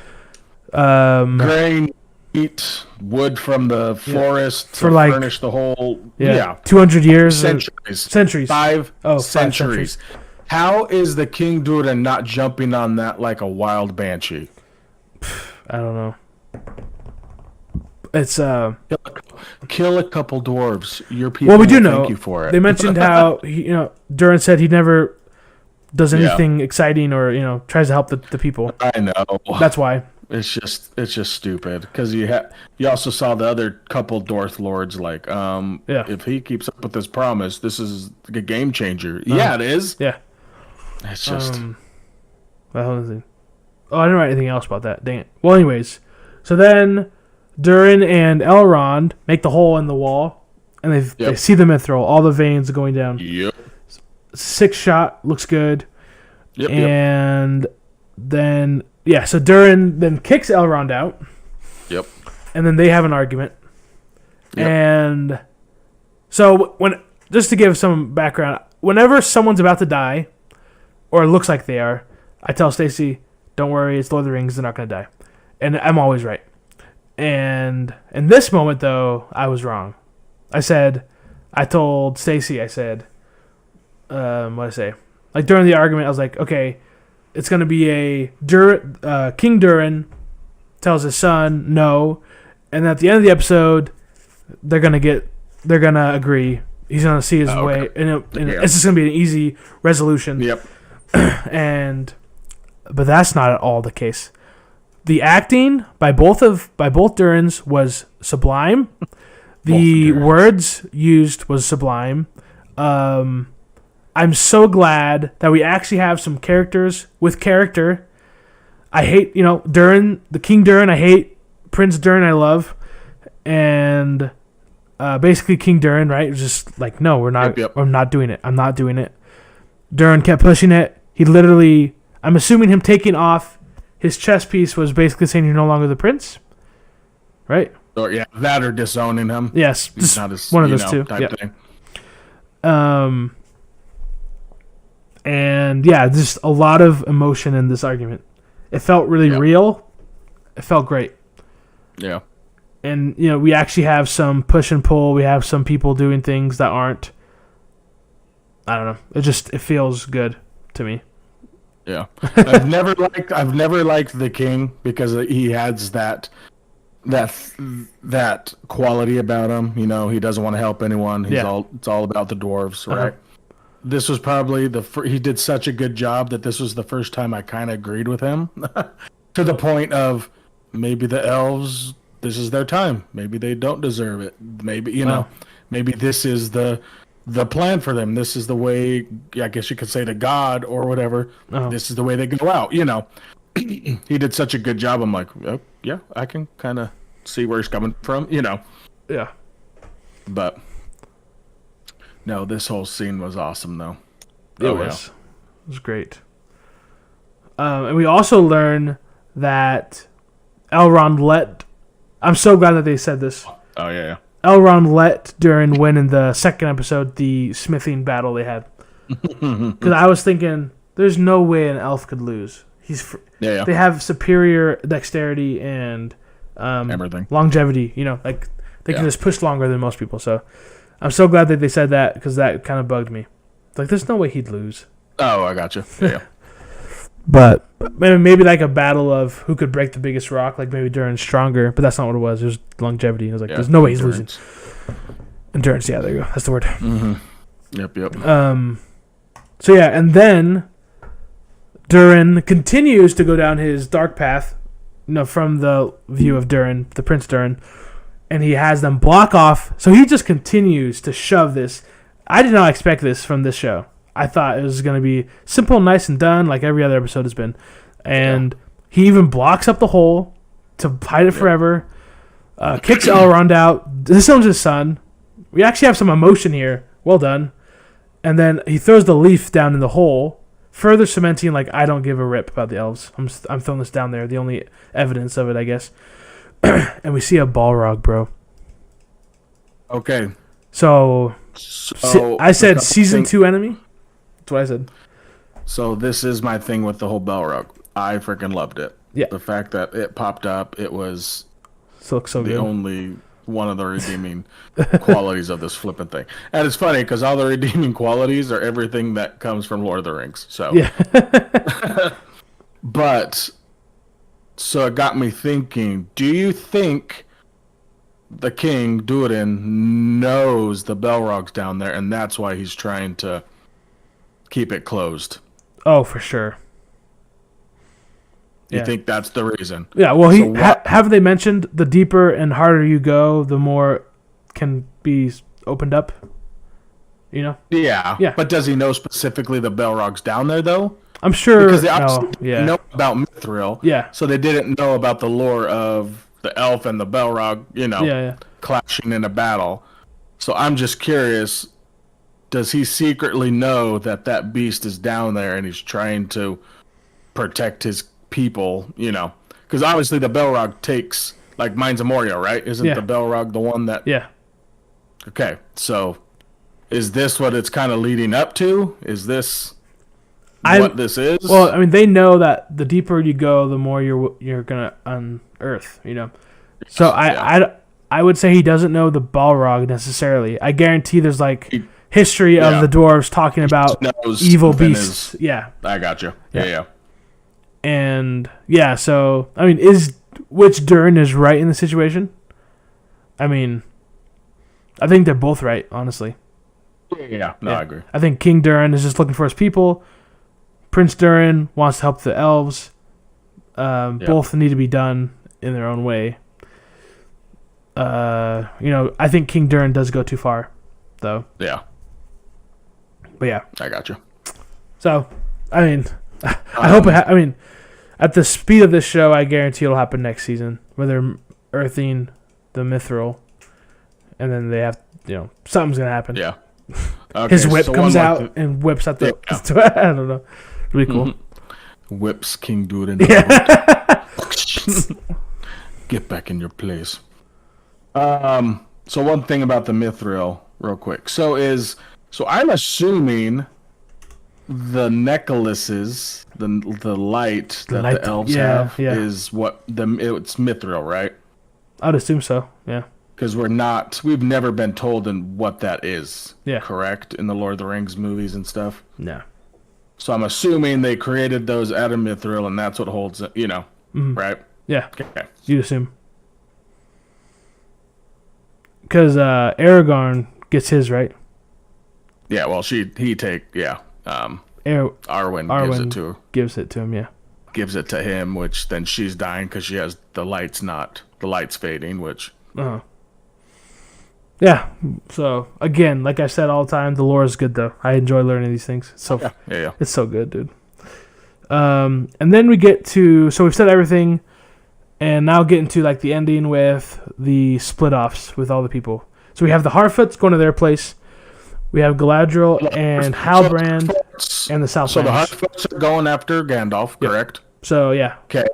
Grain, meat, wood from the forest to furnish the whole. 200 years. Centuries. 5 centuries. How is the King Durin not jumping on that like a wild banshee? I don't know. It's kill a couple dwarves. Your people. Well, we do know. Thank you for it. They mentioned how Durin said he never does anything exciting or tries to help the people. I know. That's why. It's just stupid because you also saw the other couple Dorth lords like if he keeps up with this promise, this is a game changer. Yeah, it is. Yeah. It's just. I didn't write anything else about that. Dang it. Well, anyways, so then Durin and Elrond make the hole in the wall, and they see the mithril, all the veins going down. Yep. 6 shot looks good. Yep. And then so Durin then kicks Elrond out. Yep. And then they have an argument. Yep. And so just to give some background, whenever someone's about to die, or it looks like they are, I tell Stacy, "Don't worry, it's Lord of the Rings. They're not going to die," and I'm always right. And in this moment, though, I was wrong. I told Stacy, what did I say? Like during the argument, I was like, okay, it's going to be King Durin tells his son no, and at the end of the episode, they're gonna agree. He's gonna see his way, and it's just gonna be an easy resolution. Yep. But that's not at all the case. The acting by both Durins was sublime. The words used was sublime. I'm so glad that we actually have some characters with character. I hate, Durin, the King Durin. I hate Prince Durin. I love, and basically King Durin, right? Was just like, no, we're not. Yep. I'm not doing it. I'm not doing it. Durin kept pushing it. He literally, I'm assuming him taking off his chest piece was basically saying you're no longer the prince, right? Or that or disowning him. Yes, just one of those two. Type thing. And just a lot of emotion in this argument. It felt really real. It felt great. Yeah. And we actually have some push and pull. We have some people doing things that aren't. I don't know. It feels good to me. Yeah. I've never liked the king because he has that quality about him. He doesn't want to help anyone. It's all about the dwarves, right? Uh-huh. This was probably he did such a good job that this was the first time I kind of agreed with him to the point of maybe the elves this is their time. Maybe they don't deserve it. Maybe, you know, maybe this is the plan for them. This is the way, I guess you could say, to God or whatever. This is the way they go out, you know. He did such a good job. I'm like, oh, yeah, I can kind of see where he's coming from, you know. Yeah. But no, this whole scene was awesome, though. It was great. And we also learn that Elrond let... I'm so glad that they said this. Oh, yeah. Elrond let Durin win in the second episode, the smithing battle they had. Because I was thinking, there's no way an elf could lose. They have superior dexterity and everything. Longevity. You know, like they can just push longer than most people. So I'm so glad that they said that, because that kind of bugged me. Like, there's no way he'd lose. Oh, I got you. Yeah. But maybe like a battle of who could break the biggest rock, like maybe Durin's stronger, but that's not what it was. It was longevity. I was like, there's no way he's losing. Endurance, yeah, there you go. That's the word. Mm-hmm. Yep. So yeah, and then Durin continues to go down his dark path, you know, from the view of Durin, the Prince Durin, and he has them block off. So he just continues to shove this. I did not expect this from this show. I thought it was going to be simple, nice, and done, like every other episode has been. And he even blocks up the hole to hide it forever. Kicks Elrond out. Disowns his son. We actually have some emotion here. Well done. And then he throws the leaf down in the hole, further cementing, like, I don't give a rip about the elves. I'm throwing this down there. The only evidence of it, I guess. And we see a Balrog, bro. Okay. So I said season 2 enemy. That's what I said. So this is my thing with the whole Balrog. I freaking loved it. Yeah. The fact that it popped up, it was so the good. only one of the redeeming qualities of this flipping thing. And it's funny because all the redeeming qualities are everything that comes from Lord of the Rings. So yeah. But so it got me thinking, do you think the king, Durin, knows the Balrog's down there and that's why he's trying to keep it closed? Oh, for sure. You think that's the reason? Yeah, well, have they mentioned the deeper and harder you go, the more can be opened up? You know? Yeah. But does he know specifically the Balrog's down there, though? I'm sure. Because they obviously didn't know about Mithril. Yeah. So they didn't know about the lore of the elf and the Balrog, you know, clashing in a battle. So I'm just curious, does he secretly know that beast is down there and he's trying to protect his people, you know? Because obviously the Balrog takes, like, Mines of Moria, right? Isn't the Balrog the one that... Yeah. Okay, so is this what it's kind of leading up to? Is this what this is? Well, I mean, they know that the deeper you go, the more you're going to unearth, you know? So I would say he doesn't know the Balrog necessarily. I guarantee there's, like... history of the dwarves talking about evil beasts. I got you. Yeah. And so I mean, which Durin is right in the situation? I mean, I think they're both right, honestly. Yeah, I agree. I think King Durin is just looking for his people. Prince Durin wants to help the elves. Both need to be done in their own way. You know, I think King Durin does go too far, though. Yeah. But yeah, I got you. So, I mean, I hope I mean, at the speed of this show, I guarantee it'll happen next season, where they're earthing the Mithril, and then they have, you know, something's gonna happen. Yeah. Okay, his whip comes out and whips at the. I don't know. Really cool. Mm-hmm. Whips King Durin. Get back in your place. So one thing about the Mithril, real quick. So I'm assuming the necklaces, the light that the elves have is what it's Mithril, right? I'd assume so. Yeah. Because we've never been told what that is. Yeah. Correct? In the Lord of the Rings movies and stuff. No. So I'm assuming they created those out of Mithril, and that's what holds it. You know, right? Yeah. Okay. You'd assume. Because Aragorn gets his, right? Yeah, well, Arwen gives it to him, yeah. Gives it to him, which then she's dying because she has the light's not the light's fading, which... Uh-huh. Yeah. So, again, like I said all the time, the lore is good, though. I enjoy learning these things. It's so good, dude. And then we get to... So we've said everything, and now get into like the ending with the split-offs with all the people. So we have the Harfoots going to their place. We have Galadriel and Halbrand and the Southlanders. So the Harfoots are going after Gandalf, correct? Yep. So, yeah. Okay.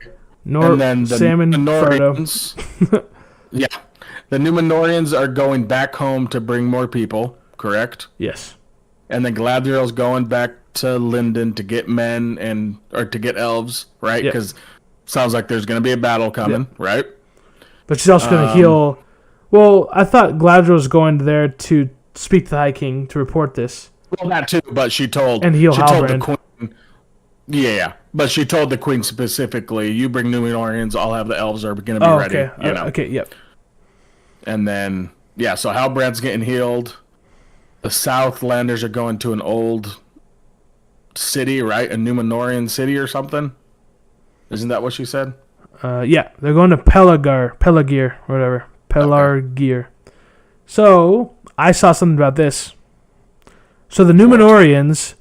And then Sam and Frodo. Yeah. The Númenóreans are going back home to bring more people, correct? Yes. And then Galadriel's going back to Lindon to get men or to get elves, right? Because sounds like there's going to be a battle coming, right? But she's also going to heal. Well, I thought Galadriel was going there to speak to the High King to report this. Well, that too, but she told Halbrand. The Queen. Yeah, but she told the Queen specifically, "You bring Númenóreans, I'll have the elves are going to be ready." Okay. Okay. Yep. And then so Halbrand's getting healed. The Southlanders are going to an old city, right? A Númenórean city or something. Isn't that what she said? Yeah, they're going to Pelagir, whatever. Pelargir. Okay. So, I saw something about this. So the Númenóreans,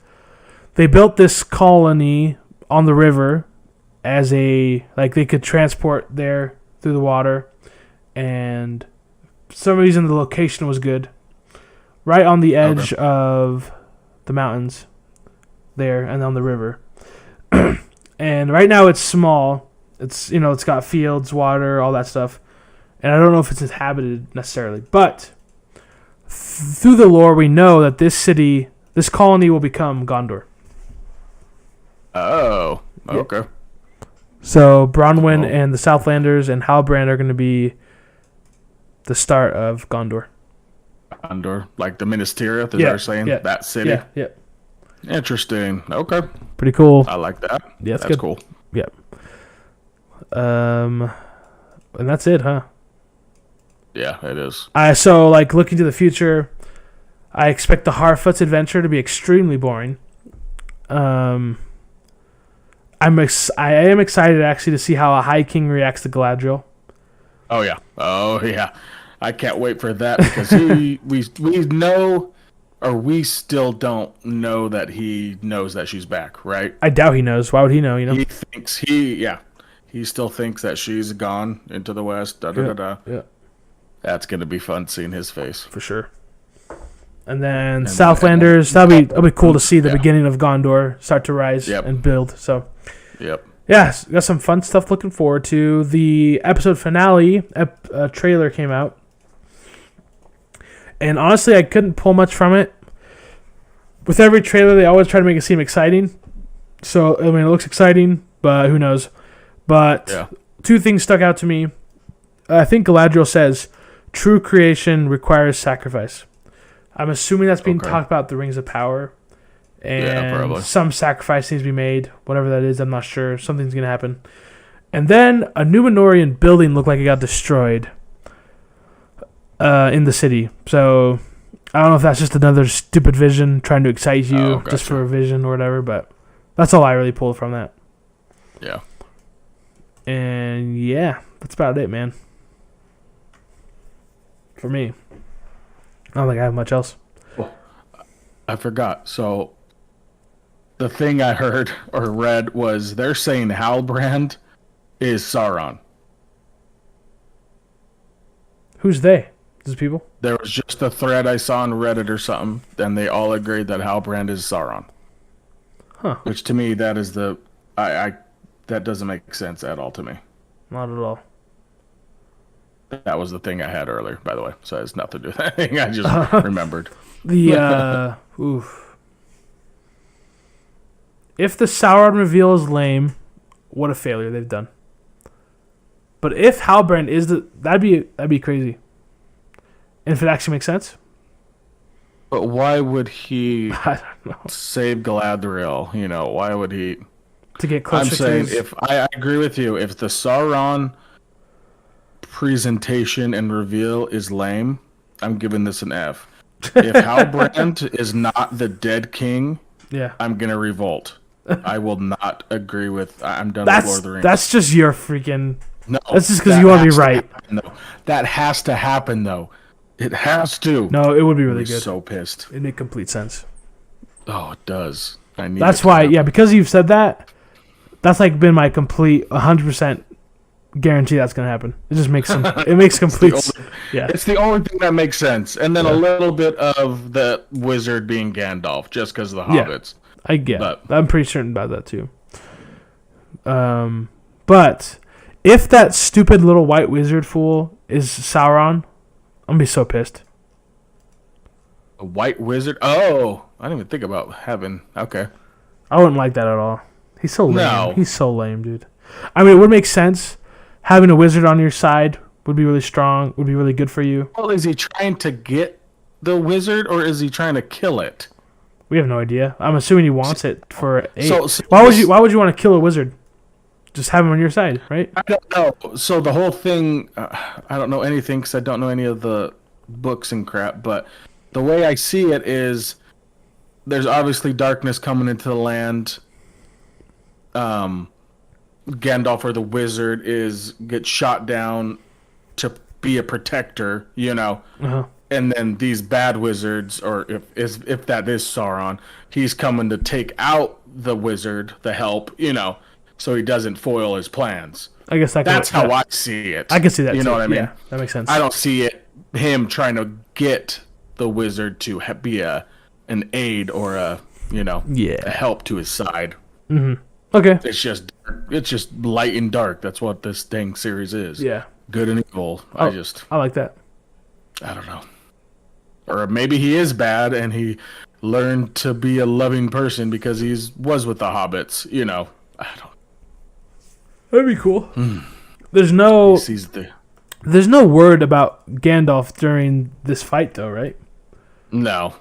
they built this colony on the river as they could transport there through the water, and for some reason the location was good. Right on the edge of the mountains there and on the river. And right now it's small. It's it's got fields, water, all that stuff. And I don't know if it's inhabited necessarily, but through the lore we know that this colony will become Gondor. Oh, okay. Yep. So Bronwyn and the Southlanders and Halbrand are going to be the start of Gondor. Gondor, like the Minas Tirith, is they're saying that city. Yeah. Interesting. Okay. Pretty cool. I like that. Yeah, that's cool. Yeah. And that's it, huh? Yeah, it is. So looking to the future, I expect the Harfoot's adventure to be extremely boring. I am excited actually to see how a High King reacts to Galadriel. Oh yeah. I can't wait for that because we know, or we still don't know that he knows that she's back, right? I doubt he knows. Why would he know? He thinks he still thinks that she's gone into the west. Yeah. That's gonna be fun seeing his face for sure. And then Southlanders, that'll be cool to see the beginning of Gondor start to rise and build. So, yeah, got some fun stuff looking forward to. The episode finale trailer came out, and honestly, I couldn't pull much from it. With every trailer, they always try to make it seem exciting. So, I mean, it looks exciting, but who knows? But two things stuck out to me. I think Galadriel says, "True creation requires sacrifice." I'm assuming that's being talked about the Rings of Power. And some sacrifice needs to be made. Whatever that is, I'm not sure. Something's going to happen. And then a Númenórean building looked like it got destroyed in the city. So I don't know if that's just another stupid vision trying to excite you just for a vision or whatever. But that's all I really pulled from that. Yeah. And yeah, that's about it, man. For me. I don't think I have much else. Well, I forgot. So, the thing I heard or read was they're saying Halbrand is Sauron. Who's they? These people? There was just a thread I saw on Reddit or something, and they all agreed that Halbrand is Sauron. Huh. Which to me, that is that doesn't make sense at all to me. Not at all. That was the thing I had earlier, by the way. So it has nothing to do with that thing. I just remembered. If the Sauron reveal is lame, what a failure they've done. But if Halbrand is that'd be crazy. And if it actually makes sense. But why would he I don't know. save Galadriel? Why would he? To get closer. I'm saying I agree with you. If the Sauron presentation and reveal is lame, I'm giving this an F. If Halbrand is not the dead king, I'm gonna revolt. I will not agree with. I'm done with Lord of the Rings. That's just your freaking No, That's just because you want to be right. That has to happen, though. It has to. No, it would be really I'm good. so pissed. It'd make complete sense. Oh, it does. I need. That's it to why, happen. yeah, because you've said that, that's like been my complete 100% guarantee that's gonna happen. It just makes it makes complete yeah. It's the only thing that makes sense, and then a little bit of the wizard being Gandalf, just because of the hobbits. I get. But I'm pretty certain about that too. But if that stupid little white wizard fool is Sauron, I'm gonna be so pissed. A white wizard? Oh, I didn't even think about having. Okay. I wouldn't like that at all. He's so lame. No. He's so lame, dude. I mean, it would make sense. Having a wizard on your side would be really strong. Would be really good for you. Well, is he trying to get the wizard, or is he trying to kill it? We have no idea. I'm assuming he wants it for eight. So why would you want to kill a wizard? Just have him on your side, right? I don't know. So the whole thing, I don't know anything because I don't know any of the books and crap. But the way I see it is, there's obviously darkness coming into the land. Gandalf or the wizard gets shot down to be a protector, Uh-huh. and then these bad wizards, or if that is Sauron, he's coming to take out the wizard, the help, so he doesn't foil his plans. I guess that's how I see it. I can see that. You know what I mean? Yeah, that makes sense. I don't see him trying to get the wizard to be an aid or a help to his side. Mm-hmm. Okay. It's just light and dark. That's what this dang series is. Yeah. Good and evil. I like that. I don't know. Or maybe he is bad and he learned to be a loving person because he was with the hobbits. I don't. That'd be cool. There's no word about Gandalf during this fight, though, right? No.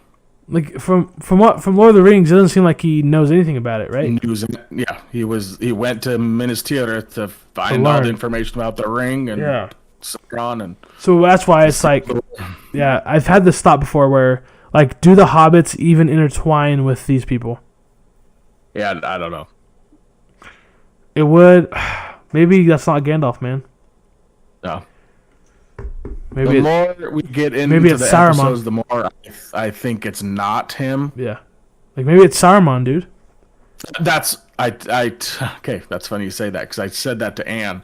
Like from Lord of the Rings, it doesn't seem like he knows anything about it, right? He went to Minas Tirith to find all the information about the ring and Sauron, and so that's why it's like, yeah, I've had this thought before where like, do the hobbits even intertwine with these people? Yeah, I don't know. It would. Maybe that's not Gandalf, man. No. Maybe the more we get into maybe it's the Saruman. episodes, the more I think it's not him. Yeah, like maybe it's Saruman, dude. Okay. That's funny you say that because I said that to Anne,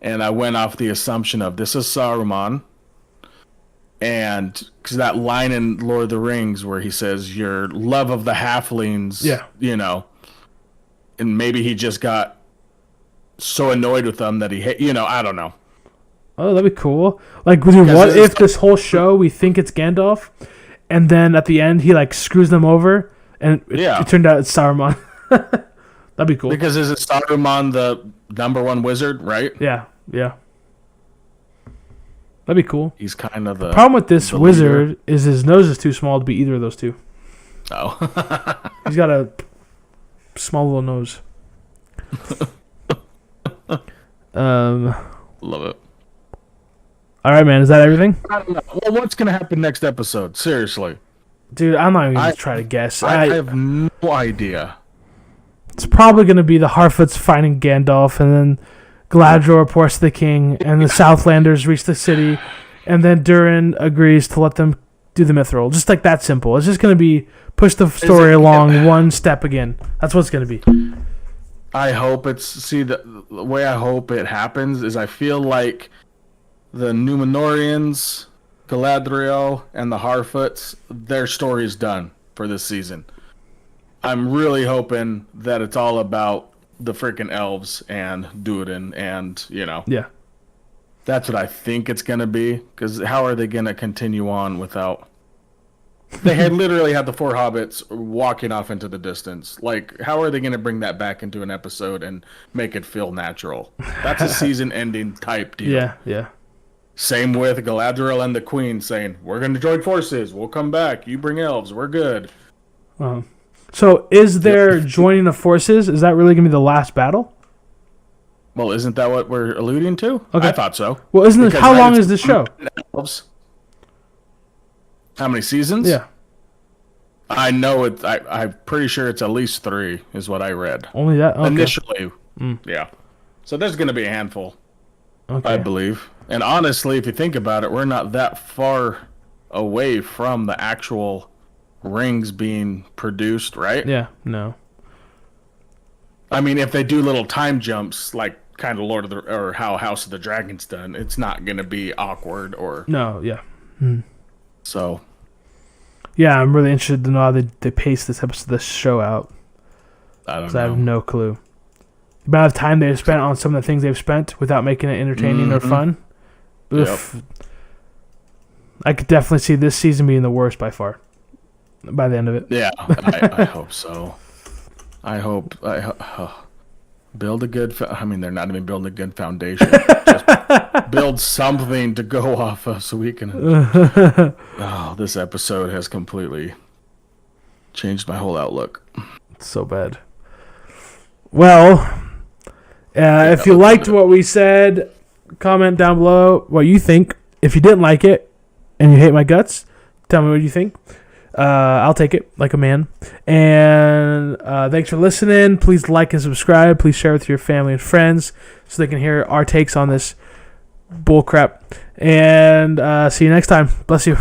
and I went off the assumption of this is Saruman, and because that line in Lord of the Rings where he says your love of the halflings, and maybe he just got so annoyed with them that he I don't know. Oh, that'd be cool. Like, what if this whole show we think it's Gandalf, and then at the end he like screws them over, and it turned out it's Saruman. That'd be cool. Because isn't Saruman the number one wizard, right? Yeah. That'd be cool. He's kind of the problem with this wizard leader. Is his nose is too small to be either of those two. Oh. He's got a small little nose. Love it. All right, man. Is that everything? I don't know. Well, what's going to happen next episode? Seriously. Dude, I'm not even going to try to guess. I have no idea. It's probably going to be the Harfoots finding Gandalf, and then Galadriel reports to the king, and the Southlanders reach the city, and then Durin agrees to let them do the Mithril. Just like that simple. It's just going to be push the story along one step again. That's what it's going to be. I hope the way I hope it happens is I feel like the Númenóreans, Galadriel, and the Harfoots, their story is done for this season. I'm really hoping that it's all about the freaking elves and Durin and, Yeah. That's what I think it's going to be, because how are they going to continue on without... They had literally had the four hobbits walking off into the distance. Like, how are they going to bring that back into an episode and make it feel natural? That's a season-ending type deal. Yeah. Same with Galadriel and the Queen saying, we're going to join forces. We'll come back. You bring elves. We're good. So is there joining of forces? Is that really going to be the last battle? Well, isn't that what we're alluding to? Okay. I thought so. Well, how long is this show? Elves. How many seasons? Yeah. I know it. I'm pretty sure it's at least 3 is what I read. Only that? Okay. Initially. Yeah. So there's going to be a handful. Okay. I believe. And honestly, if you think about it, we're not that far away from the actual rings being produced, right? Yeah. No. I mean, if they do little time jumps like kind of Lord of the or how House of the Dragon's done, it's not going to be awkward or No. Yeah. so. Yeah, I'm really interested to know how they pace this show out. I don't Because know. I have no clue. The amount of time they've spent on some of the things they've spent without making it entertaining or fun. Oof. Yep. I could definitely see this season being the worst by far. By the end of it. Yeah, I hope so. Build a good. I mean, they're not even building a good foundation. Just build something to go off of, so we can. Oh, this episode has completely changed my whole outlook. It's so bad. Well, if you liked what we said, comment down below what you think. If you didn't like it and you hate my guts, tell me what you think. I'll take it like a man. And thanks for listening. Please like and subscribe. Please share with your family and friends so they can hear our takes on this bullcrap. And see you next time. Bless you.